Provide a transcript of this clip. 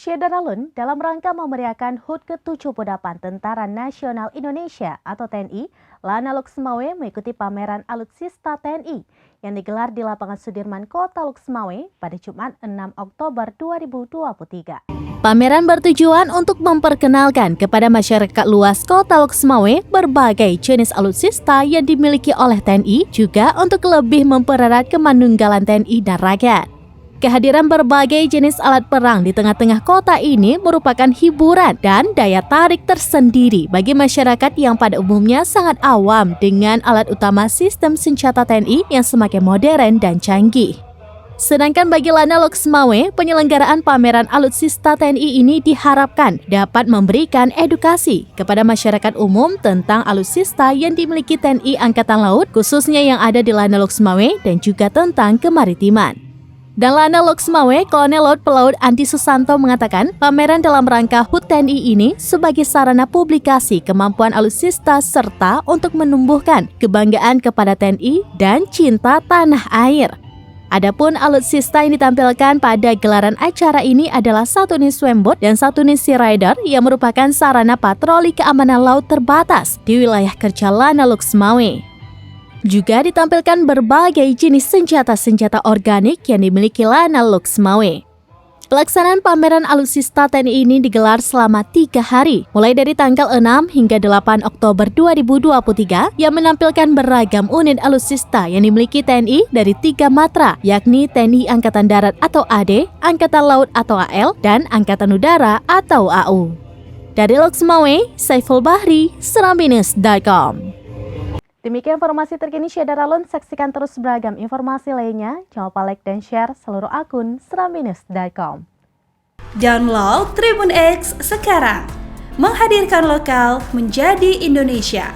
Syedana Lun dalam rangka memeriahkan HUT ke-78 Tentara Nasional Indonesia atau TNI, Lana Luxmawe mengikuti pameran alutsista TNI yang digelar di lapangan Sudirman, Kota Luxmawe pada Jumat 6 Oktober 2023. Pameran bertujuan untuk memperkenalkan kepada masyarakat luas Kota Luxmawe berbagai jenis alutsista yang dimiliki oleh TNI, juga untuk lebih mempererat kemanunggalan TNI dan rakyat. Kehadiran berbagai jenis alat perang di tengah-tengah kota ini merupakan hiburan dan daya tarik tersendiri bagi masyarakat yang pada umumnya sangat awam dengan alat utama sistem senjata TNI yang semakin modern dan canggih. Sedangkan bagi Lana Luxmawe, penyelenggaraan pameran alutsista TNI ini diharapkan dapat memberikan edukasi kepada masyarakat umum tentang alutsista yang dimiliki TNI Angkatan Laut, khususnya yang ada di Lana Luxmawe, dan juga tentang kemaritiman. Dan Lana Luxmawe, Kolonel Laut Pelaut Andi Susanto mengatakan, pameran dalam rangka HUT TNI ini sebagai sarana publikasi kemampuan alutsista serta untuk menumbuhkan kebanggaan kepada TNI dan cinta tanah air. Adapun alutsista yang ditampilkan pada gelaran acara ini adalah satu unit swamboat dan satu unit Sea Rider yang merupakan sarana patroli keamanan laut terbatas di wilayah kerja Lana Luxmawe. Juga ditampilkan berbagai jenis senjata-senjata organik yang dimiliki Lana Luxmawe. Pelaksanaan pameran alutsista TNI ini digelar selama 3 hari, mulai dari tanggal 6 hingga 8 Oktober 2023, yang menampilkan beragam unit alutsista yang dimiliki TNI dari 3 matra, yakni TNI Angkatan Darat atau AD, Angkatan Laut atau AL, dan Angkatan Udara atau AU. Dari Luxmawe, Saiful Bahri, Serambinews.com. Demikian informasi terkini Syedana Lun. Saksikan terus beragam informasi lainnya. Jangan lupa like dan share seluruh akun Serambinews.com. Download Tribun X sekarang, menghadirkan lokal menjadi Indonesia.